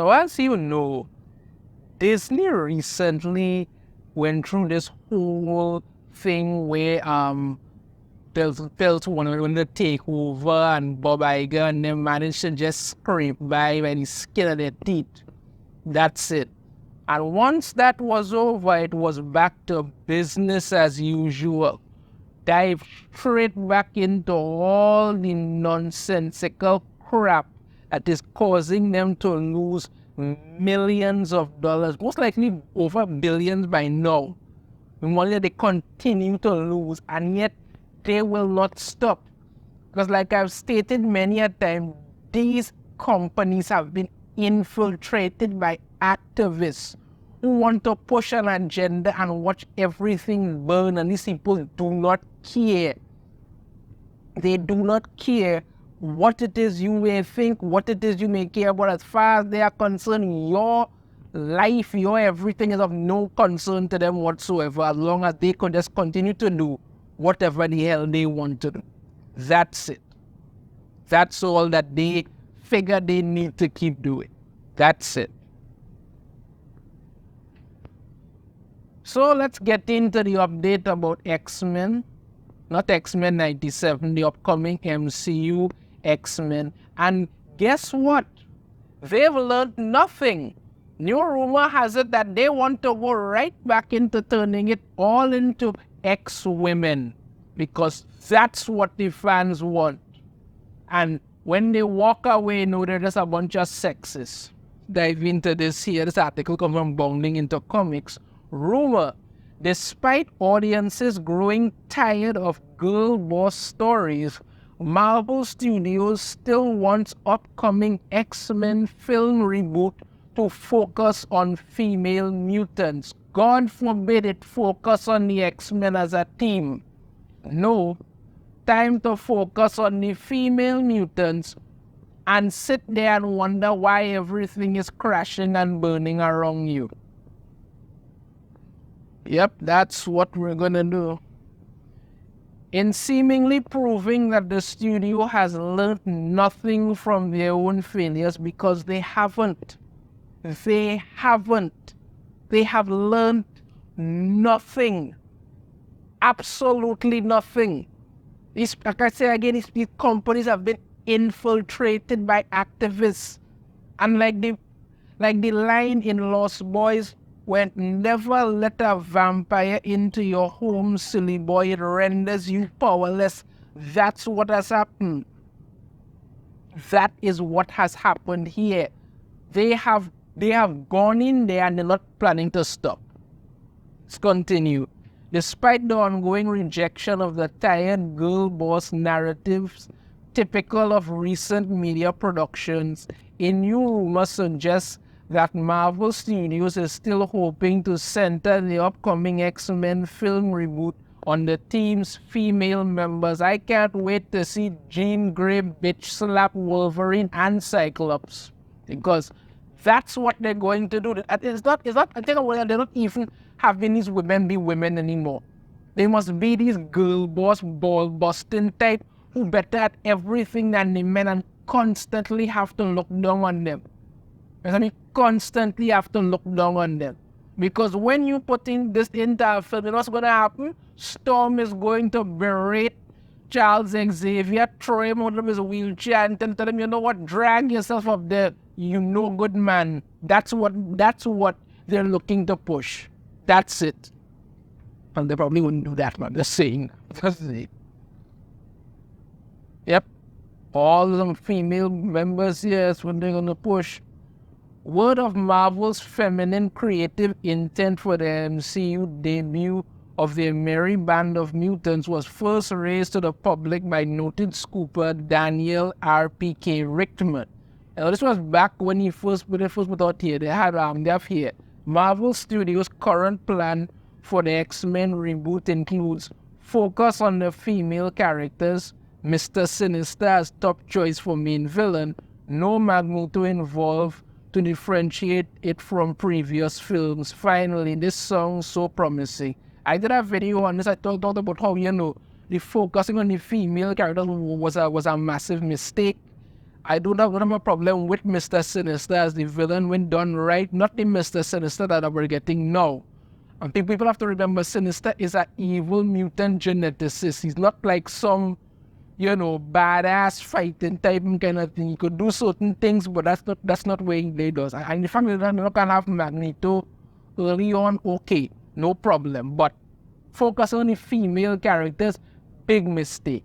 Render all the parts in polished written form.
Now, as you know, Disney recently went through this whole thing where Felt wanted to take over, and Bob Iger and them managed to just scrape by the skin of their teeth. That's it. And once that was over, it was back to business as usual. Dive straight back into all the nonsensical crap that is causing them to lose millions of dollars, most likely over billions by now. The money that they continue to lose, and yet they will not stop. Because like I've stated many a time, these companies have been infiltrated by activists who want to push an agenda and watch everything burn, and these people do not care. They do not care what it is you may think, what it is you may care about. As far as they are concerned, your life, your everything is of no concern to them whatsoever, as long as they could just continue to do whatever the hell they want to do. That's it. That's all that they figure they need to keep doing. That's it. So let's get into the update about X-Men. Not X-Men 97, the upcoming MCU X-Men. And guess what? They've learned nothing. New rumor has it that they want to go right back into turning it all into X-women, because that's what the fans want. And when they walk away, no, they're just a bunch of sexists. Dive into this here. This article comes from Bounding Into Comics. Rumor: despite audiences growing tired of girl boss stories, Marvel Studios still wants upcoming X-Men film reboot to focus on female mutants. God forbid it focus on the X-Men as a team. No, time to focus on the female mutants and sit there and wonder why everything is crashing and burning around you. Yep, that's what we're gonna do. In seemingly proving that the studio has learned nothing from their own failures, because they haven't. They haven't. They have learned nothing. Absolutely nothing. Like I say again, these companies have been infiltrated by activists. And like the line in Lost Boys, when never let a vampire into your home, silly boy, it renders you powerless. That's what has happened. That is what has happened here. They have gone in there and they're not planning to stop. Let's continue. Despite the ongoing rejection of the tired girl boss narratives typical of recent media productions, a new rumor suggests that Marvel Studios is still hoping to center the upcoming X-Men film reboot on the team's female members. I can't wait to see Jean Grey bitch slap Wolverine and Cyclops, because that's what they're going to do. It's not, I think they're not even having these women be women anymore. They must be these girl boss, ball busting type who better at everything than the men and constantly have to look down on them. I mean, constantly have to look down on them. Because when you put in this entire film, you know what's going to happen? Storm is going to berate Charles Xavier, throw him out of his wheelchair and tell him, you know what, drag yourself up there, you no good man. That's what they're looking to push. That's it. And they probably wouldn't do that, man. They're saying. Yep. All the female members here is what they're going to push. Word of Marvel's feminine creative intent for the MCU debut of their merry band of mutants was first raised to the public by noted scooper Daniel R.P.K. Richtman. This was back when they first put out here. They have here. Marvel Studios' current plan for the X-Men reboot includes focus on the female characters, Mr. Sinister as top choice for main villain, no Magneto involved to differentiate it from previous films. Finally, this sounds so promising. I did a video on this. I talked about how, the focusing on the female characters was a massive mistake. I do not have a problem with Mr. Sinister as the villain when done right, not the Mr. Sinister that we're getting now. I think people have to remember Sinister is an evil mutant geneticist. He's not like some, badass fighting type kind of thing. He could do certain things, but that's not what he does. And the fact that they're not gonna have Magneto early on, okay, no problem. But focus on the female characters, big mistake.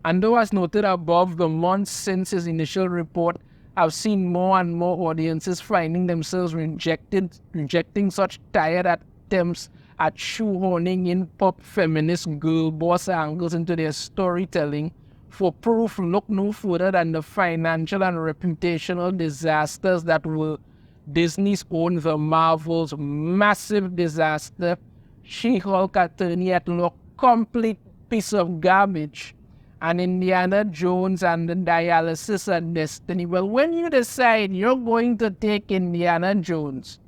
And though as noted above, the months since his initial report, I've seen more and more audiences finding themselves rejecting such tired attempts at shoehorning in pop feminist girl boss angles into their storytelling. For proof, look no further than the financial and reputational disasters that were Disney's own The Marvels' massive disaster, She-Hulk attorney at law, complete piece of garbage, and Indiana Jones and the dialysis and destiny. Well, when you decide you're going to take Indiana Jones,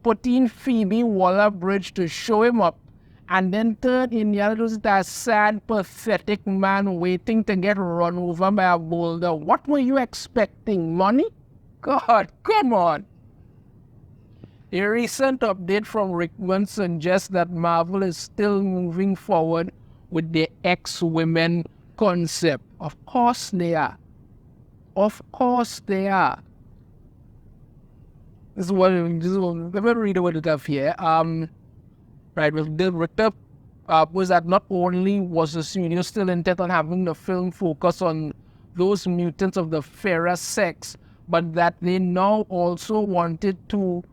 put in Phoebe Waller-Bridge to show him up, and then turn Indiana Jones into a sad, pathetic man waiting to get run over by a boulder, what were you expecting? Money? God, come on. A recent update from Rickman suggests that Marvel is still moving forward with the X-Women concept. Of course they are. Of course they are. Let me read what it up here. Right, with the written was that not only was the studio still intent on having the film focus on those mutants of the fairer sex, but that they now also wanted it to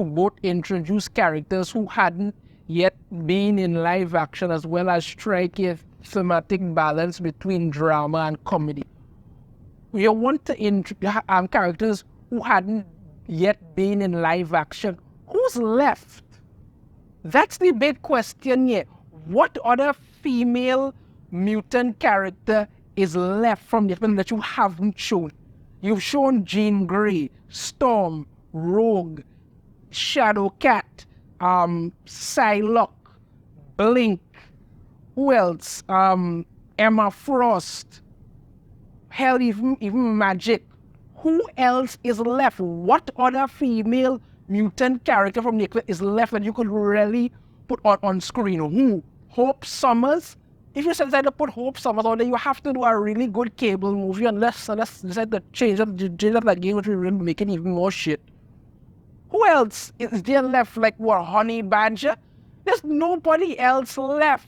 both introduce characters who hadn't yet been in live action, as well as strike a thematic balance between drama and comedy. You want to introduce characters who hadn't yet been in live action. Who's left? That's the big question here. What other female mutant character is left from the film that you haven't shown? You've shown Jean Grey, Storm, Rogue, Shadowcat, Psylocke, Blink. Who else? Emma Frost. Hell, even Magic. Who else is left? What other female mutant character from the clip is left that you could really put on screen? Who? Hope Summers? If you decide to put Hope Summers on there, you have to do a really good cable movie, unless decide to change up the game, which will really make it even more shit. Who else is there left? Like what? Honey Badger? There's nobody else left.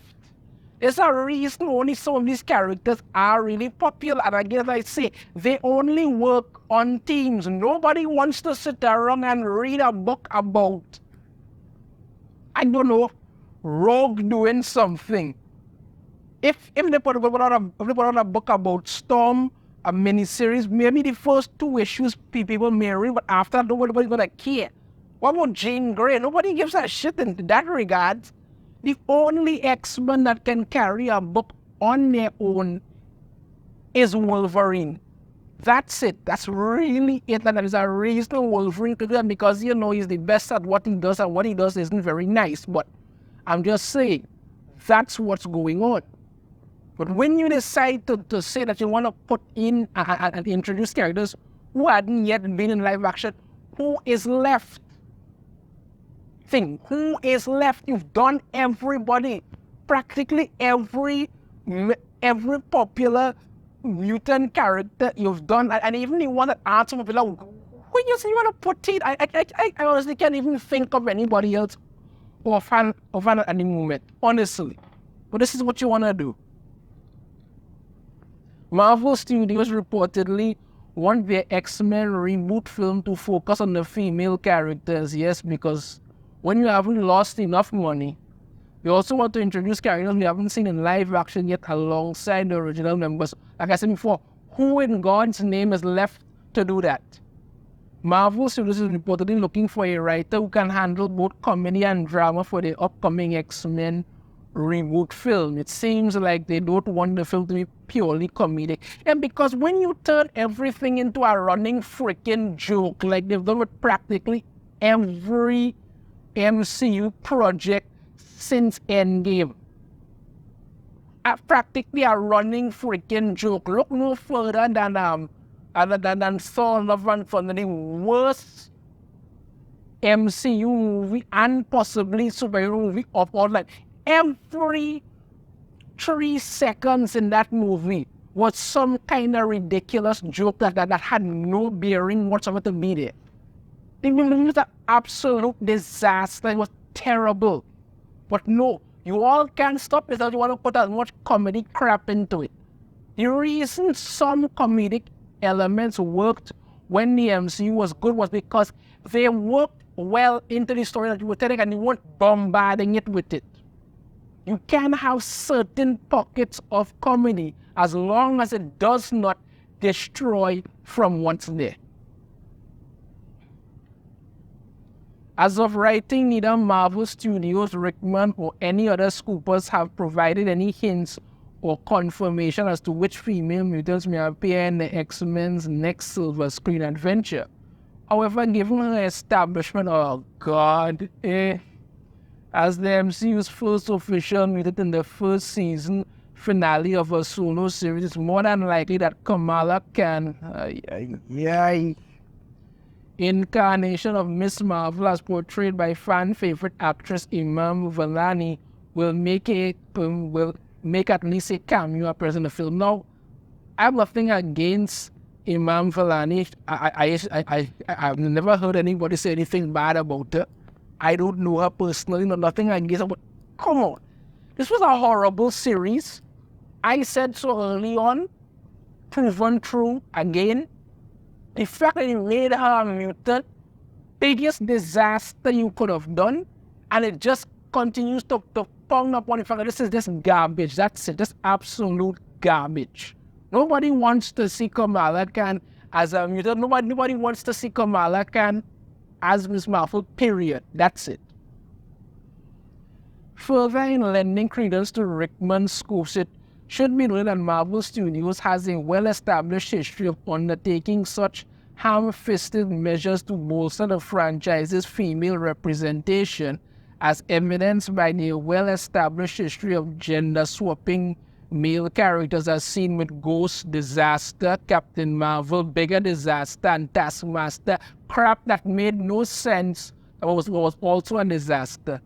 There's a reason only some of these characters are really popular. And again, as I say, they only work on teams. Nobody wants to sit around and read a book about, I don't know, Rogue doing something. If they put out a book about Storm, a miniseries, maybe the first 2 issues people may read, but after that, nobody's gonna care. What about Jean Grey? Nobody gives a shit in that regard. The only X-Men that can carry a book on their own is Wolverine. That's it. That's really it. And there is a reason Wolverine to do that, because he's the best at what he does, and what he does isn't very nice. But I'm just saying, that's what's going on. But when you decide to say that you want to put in and introduce characters who hadn't yet been in live action, who is left? Who is left? You've done everybody. Practically every popular mutant character you've done, and even the one that aren't so popular. Who you say you want to put in? I honestly can't even think of anybody else offhand at the moment, honestly. But this is what you want to do. Marvel Studios reportedly want their X-Men reboot film to focus on the female characters. Yes, because when you haven't lost enough money, you also want to introduce characters we haven't seen in live action yet alongside the original members. Like I said before, who in God's name is left to do that? Marvel Studios is reportedly looking for a writer who can handle both comedy and drama for the upcoming X-Men reboot film. It seems like they don't want the film to be purely comedic. And because when you turn everything into a running freaking joke, like they've done with practically every MCU project since Endgame, practically a running freaking joke. Look no further than Thor: Love and Thunder, the worst MCU movie and possibly superhero movie of all time. Every 3 seconds in that movie was some kind of ridiculous joke that had no bearing whatsoever to be there. The movie was an absolute disaster. It was terrible. But no, you all can't stop it because you want to put as much comedy crap into it. The reason some comedic elements worked when the MCU was good was because they worked well into the story that you were telling and you weren't bombarding it with it. You can have certain pockets of comedy as long as it does not destroy from what's there. As of writing, neither Marvel Studios, Rickman, or any other scoopers have provided any hints or confirmation as to which female mutants may appear in the X-Men's next Silver Screen adventure. However, given her establishment, oh god, as the MCU's first official mutant in the first season finale of a solo series, it's more than likely that Kamala Khan, incarnation of Miss Marvel as portrayed by fan favorite actress Imam Vellani, will make at least a cameo appearance in the film. Now, I have nothing against Imam Vellani. I've never heard anybody say anything bad about her. I don't know her personally, nothing against her, but come on. This was a horrible series. I said so early on, proven true again. The fact that you made her a mutant, biggest disaster you could have done, and it just continues to pound upon the fact that this is just garbage. That's it, just absolute garbage. Nobody wants to see Kamala Khan as a mutant. Nobody wants to see Kamala Khan as Miss Marvel, period. That's it. Further, in lending credence to Rickman's scoops, it should be noted that Marvel Studios has a well-established history of undertaking such ham-fisted measures to bolster the franchise's female representation, as evidenced by the well-established history of gender-swapping male characters as seen with Ghost, Disaster, Captain Marvel, Bigger Disaster, and Taskmaster. Crap that made no sense, that was also a disaster.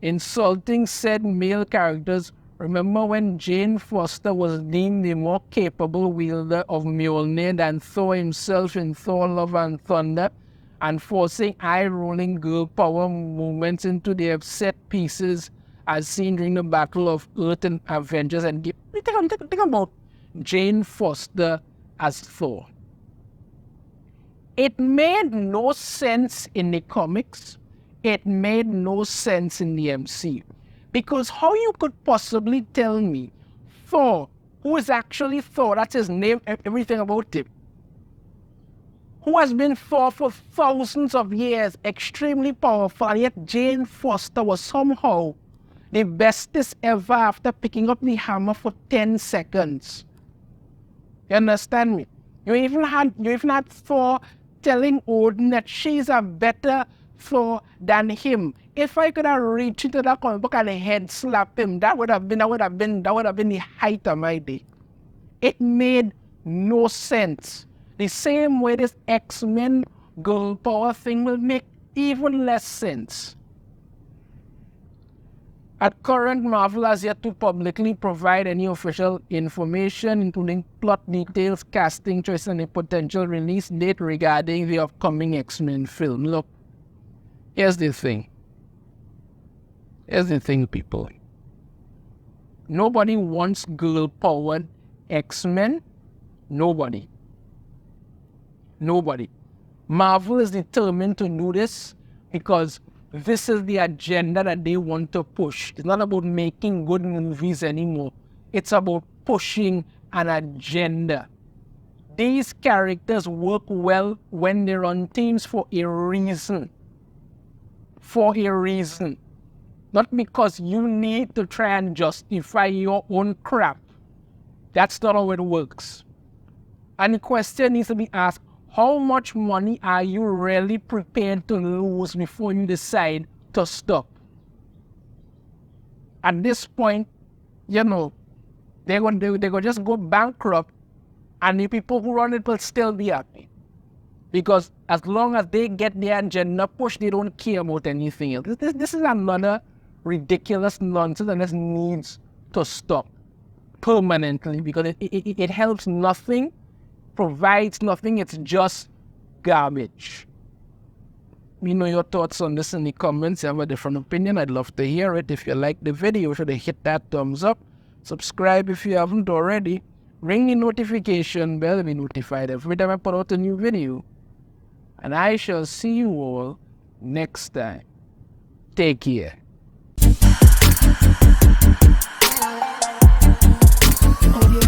Insulting said male characters. Remember when Jane Foster was deemed the more capable wielder of Mjolnir than Thor himself in Thor: Love and Thunder, and forcing eye-rolling girl power movements into their set pieces as seen during the Battle of Earth and Avengers Endgame? Think about Jane Foster as Thor. It made no sense in the comics. It made no sense in the MCU. Because how you could possibly tell me Thor, who is actually Thor, that's his name, everything about him, who has been Thor for thousands of years, extremely powerful, and yet Jane Foster was somehow the bestest ever after picking up the hammer for 10 seconds. You understand me? You even had Thor telling Odin that she's a better Thor than him. If I could have reached into that comic book and head slap him, that would have been the height of my day. It made no sense. The same way this X-Men girl power thing will make even less sense. At current, Marvel has yet to publicly provide any official information, including plot details, casting choice, and a potential release date regarding the upcoming X-Men film. Look, here's the thing. Here's the thing, people. Nobody wants girl-powered X-Men. Nobody. Marvel is determined to do this because this is the agenda that they want to push. It's not about making good movies anymore. It's about pushing an agenda. These characters work well when they're on teams for a reason. For a reason. Not because you need to try and justify your own crap. That's not how it works. And the question needs to be asked, how much money are you really prepared to lose before you decide to stop? At this point, They're going just go bankrupt, and the people who run it will still be happy. Because as long as they get their agenda pushed, they don't care about anything else. This is another ridiculous nonsense, and this needs to stop permanently, because it helps nothing, provides nothing, it's just garbage. You know your thoughts on this in the comments. You have a different opinion, I'd love to hear it. If you like the video, you should hit that thumbs up. Subscribe if you haven't already. Ring the notification bell to be notified every time I put out a new video. And I shall see you all next time. Take care. Audio